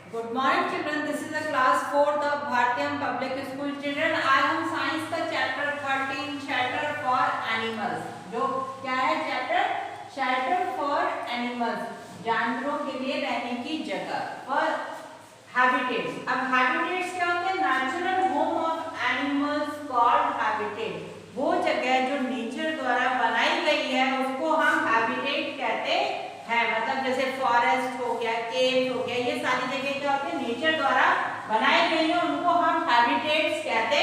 Good morning children, this is the class 4th of Bhartiyam Public School children. आज हम science का chapter 13 shelter for animals, जो क्या है चैप्टर शेल्टर फॉर एनिमल्स, जानवरों के लिए रहने की जगह, फॉर हैबिटेट्स। अब हैबिटेट्स क्या होते हैं? Natural home of animals called habitat. वो जगह जो नेचर द्वारा बनाई गई है उसको हम हैबिटेट कहते हैं। मतलब जैसे फॉरेस्ट हो गया, केव हो गया, ये सारी जगह क्या होती है नेचर द्वारा बनाई गई है, उनको हम हैबिटेट्स कहते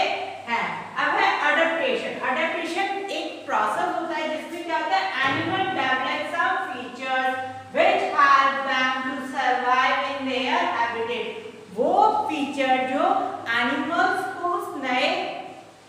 हैं। अब है अडैप्टेशन। अडैप्टेशन एक प्रोसेस होता है जिसमें क्या होता है animal develop some features which help them to survive in their habitat. वो फीचर जो एनिमल्स को उस नए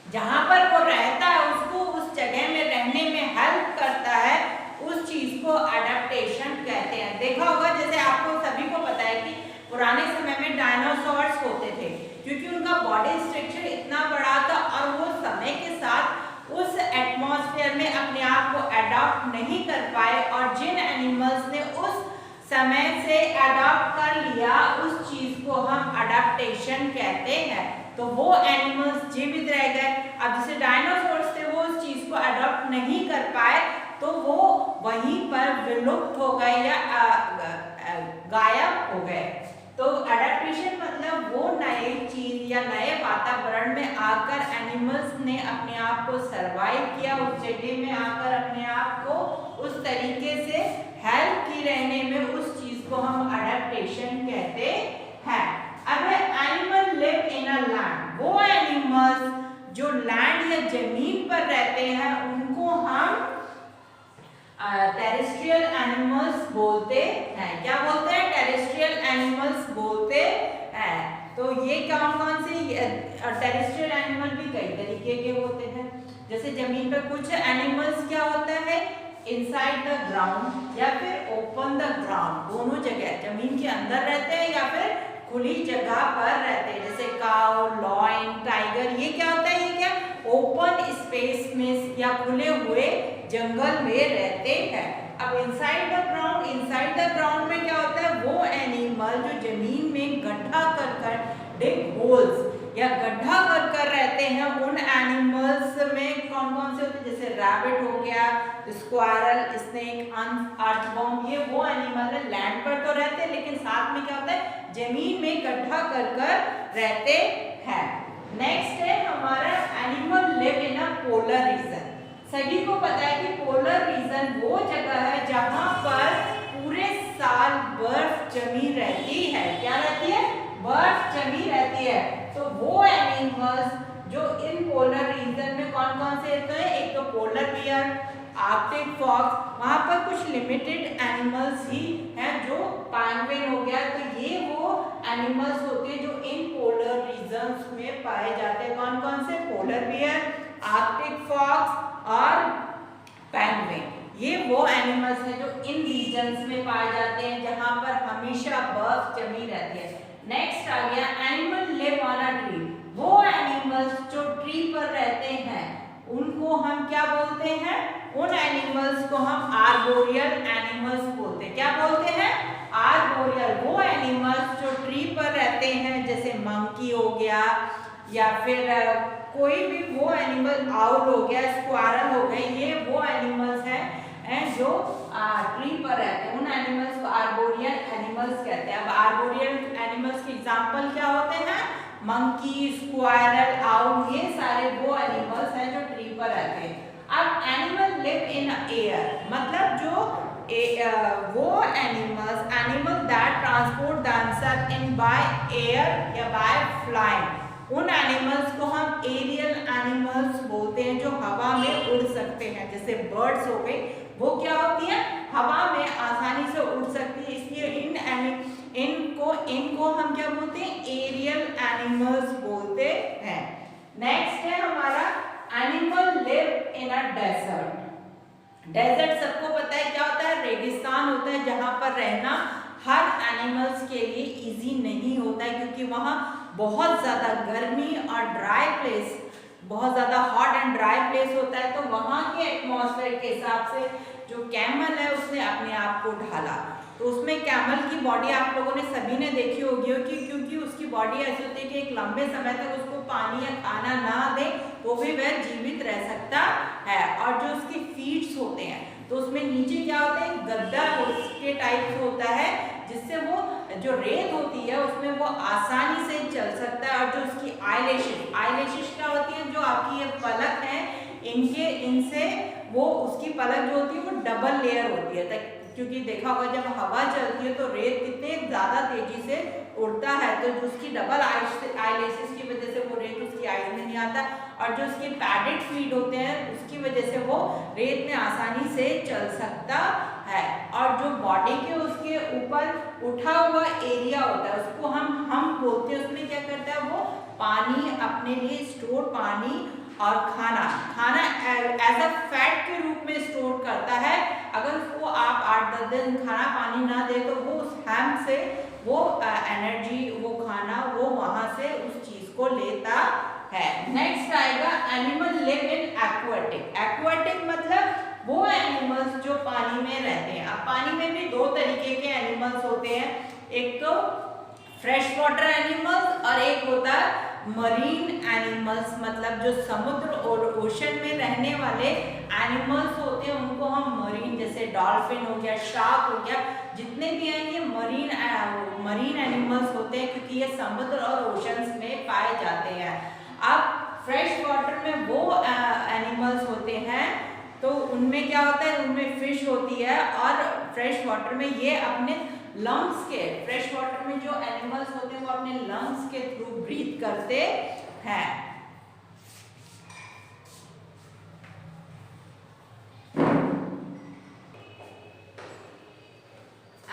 जहां पर वो रहता है उसको उस जगह में रहने में हेल्प करता है, उस चीज को अडैप्टेशन कहते हैं। देखा होगा जैसे आपको सभी को पता है कि पुराने समय में डायनासोर्स होते थे, क्योंकि उनका बॉडी स्ट्रक्चर इतना बड़ा था और वो समय के साथ उस एटमॉस्फेयर में अपने आप को अडॉप्ट नहीं कर पाए, और जिन एनिमल्स ने उस समय से अडॉप्ट कर लिया उस चीज को हम अडैप्टेशन कहते हैं। तो वो एनिमल्स जीवित रह गए। अब जैसे डायनासोर्स थे वो उस चीज को अडॉप्ट नहीं कर पाए तो वो वहीं पर विलुप्त हो गए या गायब हो गए। तो अडैप्टेशन मतलब वो नई चीज या नए वातावरण में आकर एनिमल्स ने अपने आप को सरवाइव किया, उस जगह में आकर अपने आप को उस तरीके से हेल्प की रहने में, उस चीज को हम अडैप्टेशन कहते हैं। अब है animal live in a land. वो एनिमल्स जो लैंड या जमीन पर रहते हैं उनको हम टेरेस्ट्रियल एनिमल्स बोलते हैं। क्या बोलते हैं? टेरेस्ट्रियल एनिमल्स बोलते हैं। तो ये कौन कौन से टेरेस्ट्रियल एनिमल भी कई तरीके के होते हैं। जैसे जमीन पर कुछ एनिमल्स क्या होता है इनसाइड द ग्राउंड या फिर ओपन द ग्राउंड, दोनों जगह जमीन के अंदर रहते हैं या फिर खुली जगह पर रहते हैं। जैसे काऊ, लॉयन, टाइगर, ये क्या होता है? ये क्या ओपन स्पेस में या खुले हुए जंगल में रहते हैं। अब inside the ground, inside the ground में क्या होता है? वो एनिमल जो जमीन में गड्ढा कर कर डिग होल्स या गड्ढा कर कर रहते हैं, उन एनिमल्स में कौन कौन से होते हैं? जैसे रैबिट हो गया, स्क्वायरल, स्नेक, अर्थवर्म, ये वो एनिमल है लैंड पर तो रहते हैं लेकिन साथ में क्या होता है जमीन में गड्ढा कर कर रहते हैं। नेक्स्ट है हमारा animal live in a polar region. सभी को पता है कि पोलर रीजन वो जगह है जहां पर पूरे साल बर्फ जमी रहती है। क्या रहती है? बर्फ जमी रहती है। तो वो एनिमल्स जो इन पोलर रीजन में कौन कौन से होते हैं? एक तो पोलर बियर, आर्कटिक फॉक्स, वहां पर कुछ लिमिटेड एनिमल्स ही हैं जो पेंगुइन हो गया। तो ये वो एनिमल्स होते हैं जो इन पोलर रीजन्स में पाए जाते हैं। कौन कौन से? पोलर बियर, आर्कटिक फॉक्स और पेंगुइन। ये वो एनिमल्स हैं जो इन रीजन्स में पाए जाते हैं जहां पर हमेशा बर्फ जमी रहती है। नेक्स्ट आ गया animal live on a tree. वो एनिमल्स जो ट्री पर रहते हैं उनको हम क्या बोलते हैं? उन एनिमल्स को हम आर्बोरियल एनिमल्स बोलते हैं। क्या बोलते हैं? आर्बोरियल। वो एनिमल्स जो ट्री पर रहते हैं जैसे मंकी हो गया या फिर कोई भी वो एनिमल, आउल हो गया, स्क्वायरल हो गए, ये वो एनिमल्स हैं जो ट्री पर रहते हैं। उन एनिमल्स को आर्बोरियल एनिमल्स कहते हैं। अब आर्बोरियल एनिमल्स के एग्जांपल क्या होते हैं? मंकी, स्क्वायरल, आउल, ये सारे वो एनिमल्स हैं जो ट्री पर रहते हैं। अब एनिमल लिव इन एयर मतलब जो वो animal that transport themselves in by air या बाय फ्लाइंग, उन एनिमल्स को हम एरियल एनिमल्स बोलते हैं जो हवा में उड़ सकते हैं। जैसे बर्ड्स हो गई, वो क्या होती है? हवा में आसानी से उड़ सकती है, इसलिए इनको हम क्या बोलते हैं? एरियल एनिमल्स बोलते हैं। नेक्स्ट है हमारा animal live in a desert. Desert सबको पता है क्या होता है? रेगिस्तान होता है जहां पर रहना हर एनिमल्स के लिए इजी नहीं होता है, क्योंकि वहां बहुत ज़्यादा गर्मी और ड्राई प्लेस, बहुत ज़्यादा हॉट एंड ड्राई प्लेस होता है। तो वहाँ के एटमॉस्फेयर के हिसाब से जो कैमल है उसने अपने आप को ढाला। तो उसमें कैमल की बॉडी आप लोगों ने सभी ने देखी होगी क्योंकि उसकी बॉडी ऐसी होती है कि एक लंबे समय तक उसको पानी या खाना ना दे तो भी वह जीवित रह सकता है। और जो उसके फीट्स होते हैं तो उसमें नीचे क्या होता है, गद्दा उसके टाइप से होता है जिससे वो जो रेत होती है उसमें वो आसानी से चल सकता है। और जो उसकी आईलैशेस क्या होती है, जो आपकी ये पलक है इनसे वो उसकी पलक जो होती है वो डबल लेयर होती है, क्योंकि देखा होगा जब हवा चलती है तो रेत कितने ज़्यादा तेजी से उड़ता है, तो जो उसकी डबल आईलैशेस की वजह से वो रेत उसकी आईज में नहीं आता। और जो उसके पैडेड फीट होते हैं उसकी वजह से वो रेत में आसानी से चल सकता है। और जो बॉडी के उसके ऊपर उठा हुआ एरिया होता है उसको हम बोलते हैं, उसमें क्या करता है वो पानी अपने लिए स्टोर, पानी और खाना एज अ फैट के रूप में स्टोर करता है। अगर उसको आप 8-10 दिन खाना पानी ना दे तो वो उस हैम से वो एनर्जी, वो खाना वो वहां से उस चीज को लेता है। नेक्स्ट आएगा एनिमल लिव इन एक्वाटिक मतलब वो एनिमल्स जो पानी में रहते हैं। अब पानी में भी दो तरीके के एनिमल्स होते हैं, एक तो फ्रेश वाटर एनिमल्स और एक होता है मरीन एनिमल्स, मतलब जो समुद्र और ओशन में रहने वाले एनिमल्स होते हैं उनको हम मरीन, जैसे डॉल्फिन हो गया, शार्क हो गया, जितने भी हैं ये मरीन एनिमल्स होते हैं क्योंकि ये समुद्र और ओशंस में पाए जाते हैं। अब फ्रेश वाटर में वो एनिमल्स होते हैं तो उनमें क्या होता है, उनमें फिश होती है और फ्रेश वाटर में ये अपने लंग्स के, फ्रेश वाटर में जो एनिमल्स होते हैं वो अपने लंग्स के थ्रू ब्रीथ करते हैं।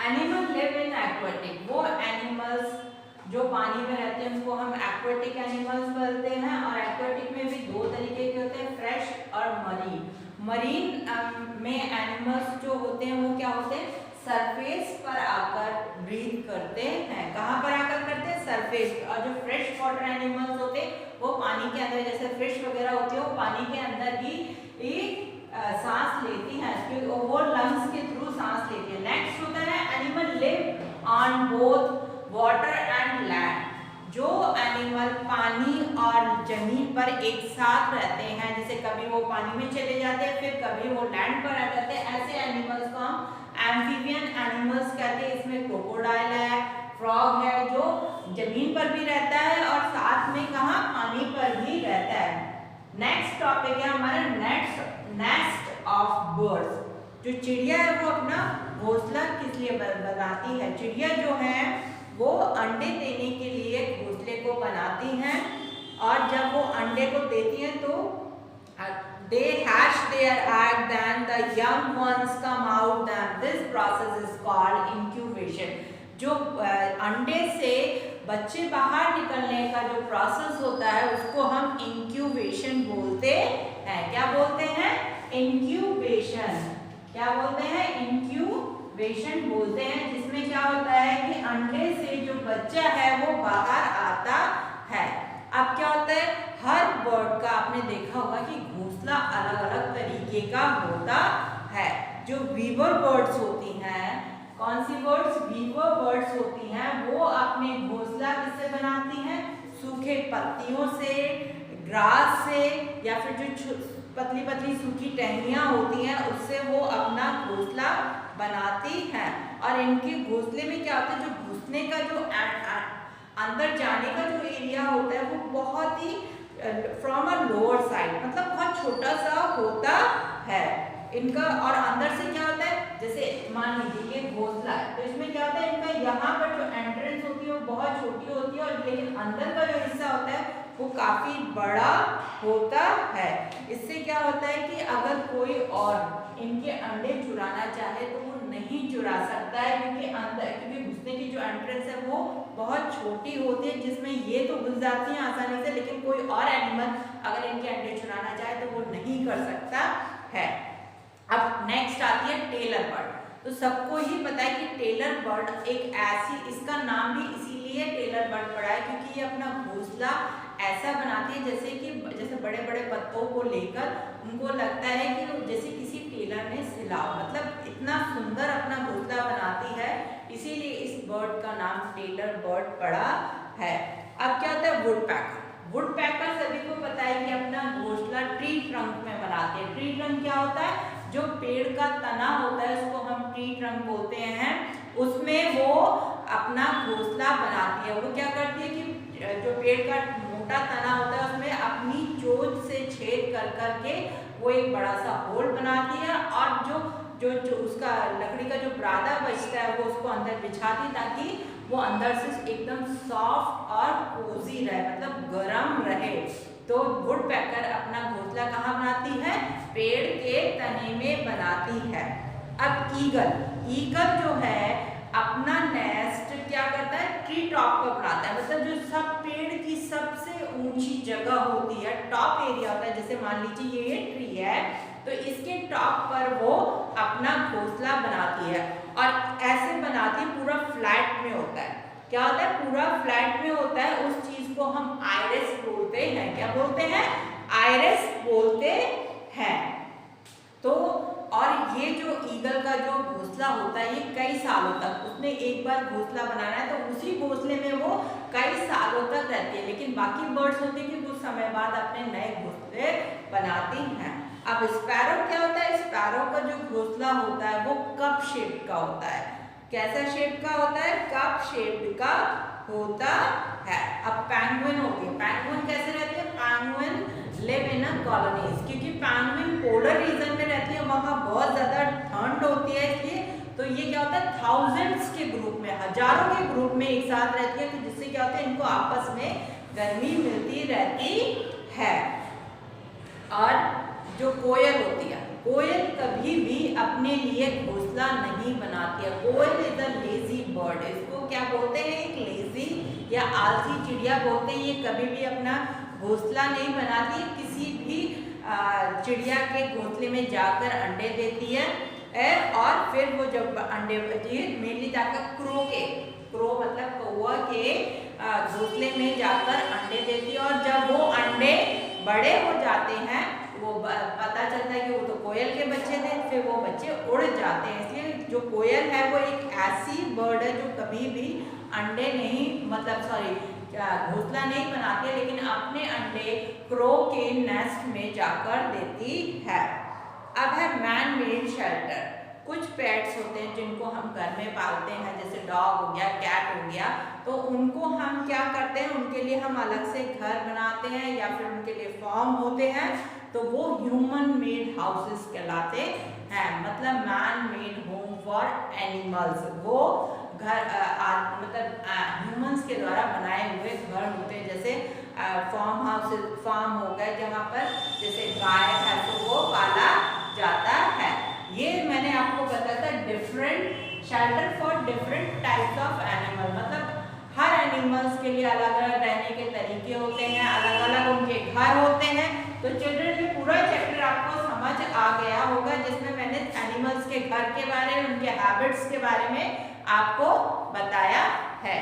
एनिमल लिव इन एक्वाटिक, वो एनिमल्स जो पानी में रहते हैं उनको हम एक्वाटिक एनिमल्स बोलते हैं। और एक्वाटिक में भी दो तरीके के होते हैं, फ्रेश और मरीन में एनिमल्स जो होते हैं वो क्या होते हैं, सरफेस पर आकर ब्रीथ करते हैं। कहाँ पर आकर करते हैं, सरफेस। और जो फ्रेश वाटर एनिमल्स होते हैं वो पानी के अंदर, जैसे फिश वगैरह होती है वो पानी के अंदर ही सांस लेती हैं, क्योंकि वो लंग्स के थ्रू सांस लेती है। नेक्स्ट होता है animal live on both water and land, जो एनिमल पानी और जमीन पर एक साथ रहते हैं, जैसे कभी वो पानी में चले जाते हैं फिर कभी वो लैंड पर आ जाते हैं, ऐसे एनिमल्स को हम एम्फीबियन एनिमल्स कहते हैं। इसमें क्रोकोडाइल है, फ्रॉग है जो जमीन पर भी रहता है और साथ में कहाँ, पानी पर भी रहता है। नेक्स्ट टॉपिक है हमारा नेस्ट ऑफ बर्ड्स। जो चिड़िया है वो अपना घोंसला किस लिए बनाती है, चिड़िया जो है वो अंडे देने के लिए घोंसले को बनाती हैं और जब वो अंडे को देती हैं तो they hatch their egg, then the young ones come out, then this process is called incubation। जो अंडे से बच्चे बाहर निकलने का जो प्रोसेस होता है उसको हम इंक्यूबेशन बोलते हैं। क्या बोलते हैं, इंक्यूबेशन। क्या बोलते हैं, इंक्यूबेशन बोलते हैं, जिसमें क्या होता है कि अंडे से जो बच्चा है वो बाहर आता है। अब क्या होता है, हर बर्ड का आपने देखा होगा कि घोंसला अलग अलग तरीके का होता है। जो वीवर बर्ड्स होती हैं, कौन सी बर्ड्स, वीवर बर्ड्स होती हैं, वो अपने घोंसला किससे बनाती हैं, सूखे पत्तियों से, ग्रास से, या फिर जो पतली पतली सूखी टहनियाँ होती हैं उससे वो अपना घोंसला बनाती हैं। और इनके घोंसले में क्या होता है, जो घुसने का जो अंदर जाने का जो एरिया होता है वो बहुत ही फ्रॉम अ लोअर साइड, मतलब बहुत छोटा सा होता है इनका। और अंदर से क्या होता है, जैसे मान लीजिए ये घोंसला है तो इसमें क्या होता है, इनका यहाँ पर जो एंट्रेंस होती है वो बहुत छोटी होती है और लेकिन अंदर का जो हिस्सा होता है वो काफी बड़ा होता है। इससे क्या होता है कि अगर कोई और इनके अंडे चुराना चाहे तो वो नहीं चुरा सकता है, क्योंकि घुसने की जो एंट्रेंस है वो बहुत छोटी होती है, जिसमें ये तो घुस जाती हैं आसानी से, लेकिन कोई और एनिमल अगर इनके अंडे चुराना चाहे तो वो नहीं कर सकता है। अब नेक्स्ट आती है टेलर बर्ड। तो सबको ही पता है कि टेलर बर्ड एक ऐसी, इसका नाम भी इसीलिए टेलर बर्ड पड़ा है क्योंकि ये अपना घोंसला ऐसा बनाती है जैसे बड़े बड़े पत्तों को लेकर उनको लगता है कि जैसे किसी टेलर ने सिला, मतलब इतना सुंदर अपना घोंसला बनाती है, इसीलिए इस बर्ड का नाम टेलर बर्ड पड़ा है। अब क्या होता है वुड पैकर। वुड पैकर सभी को पता है कि अपना घोंसला ट्री ट्रंक में बनाते हैं। ट्री ट्रंक क्या होता है, जो पेड़ का तना होता है उसको हम ट्री ट्रंक बोलते हैं, उसमें वो अपना घोंसला बनाती है। वो क्या करती है कि जो पेड़ का मोटा तना होता है उसमें अपनी चोंच से छेद कर करके वो एक बड़ा सा होल बनाती है, और जो उसका लकड़ी का जो ब्रादा बचता है वो उसको अंदर बिछाती, ताकि वो अंदर से एकदम सॉफ्ट और कोजी रहे, मतलब गर्म रहे। तो वुड पैकर अपना घोंसला कहाँ बनाती है, पेड़ के तने में बनाती है। अब ईगल जो है अपना नेस्ट क्या करता है, ट्री टॉप पर बनाता है, मतलब जो सब पेड़ की सबसे ऊंची जगह होती है, टॉप एरिया होता है, जैसे मान लीजिए ये ट्री है तो इसके टॉप पर वो अपना घोंसला बनाती है, और ऐसे बनाती पूरा फ्लैट में होता है। क्या होता है, पूरा फ्लैट में होता है, उस चीज को हम आइरिस बोलते हैं। क्या बोलते हैं, आइरिस बोलते हैं। तो और ये जो ईगल का जो घोंसला होता है ये कई सालों तक, उसने एक बार घोंसला बनाना है तो उसी घोंसले में वो कई सालों तक रहती है, लेकिन बाकी बर्ड्स होते हैं कि कुछ समय बाद अपने नए घोंसले बनाती हैं। अब स्पैरो क्या होता है, स्पैरो का जो घोंसला होता है वो कप शेप का होता है। कैसा शेप का होता है, कप शेप का होता है। अब पेंगुइन होती है, पेंगुइन कैसे रहती है, penguin live in a colonies, क्योंकि पेंगुइन पोलर रीजन में रहती है, वहां बहुत ज्यादा ठंड होती है, इसलिए तो ये क्या होता है थाउजेंड्स के ग्रुप में, हजारों के ग्रुप में एक साथ रहती है, तो जिससे क्या होता है इनको आपस में गर्मी मिलती रहती है। और जो कोयल होती है, कोयल कभी भी अपने लिए घोंसला नहीं बनाती है। कोयल इज अ लेजी बर्ड, इसको क्या बोलते हैं, एक लेजी या आलसी चिड़िया बोलते हैं। ये कभी भी अपना घोंसला नहीं बनाती, किसी भी चिड़िया के घोंसले में जाकर अंडे देती है, और फिर वो जब अंडे मेनली जाकर क्रो मतलब कौवा के घोंसले में जाकर अंडे देती है, और जब वो अंडे बड़े हो जाते हैं वो पता चलता है कि वो तो कोयल के बच्चे थे, फिर वो बच्चे उड़ जाते हैं। इसलिए जो कोयल है वो एक ऐसी बर्ड है जो कभी भी अंडे नहीं, मतलब सॉरी घोंसला नहीं बनाती है, लेकिन अपने अंडे क्रो के नेस्ट में जाकर देती है। अब है मैन मेड शेल्टर। कुछ पेट्स होते हैं जिनको हम घर में पालते हैं, जैसे डॉग हो गया, कैट हो गया, तो उनको हम क्या करते हैं, उनके लिए हम अलग से घर बनाते हैं या फिर उनके लिए फार्म होते हैं, तो वो ह्यूमन मेड हाउसेस कहलाते हैं, मतलब man made home for animals. वो घर मतलब ह्यूमंस के द्वारा बनाए हुए घर होते हैं, जैसे फार्म हो गए जहाँ पर जैसे गाय भैंसों को पाला जाता है। ये मैंने आपको बताया था different shelter for different types of animal, मतलब हर एनिमल्स के लिए अलग अलग रहने के तरीके होते हैं, अलग अलग उनके घर होते हैं। तो चिल्ड्रन ये पूरा चैप्टर आपको समझ आ गया होगा, जिसमें मैंने एनिमल्स के घर के बारे में, उनके हैबिट्स के बारे में आपको बताया है।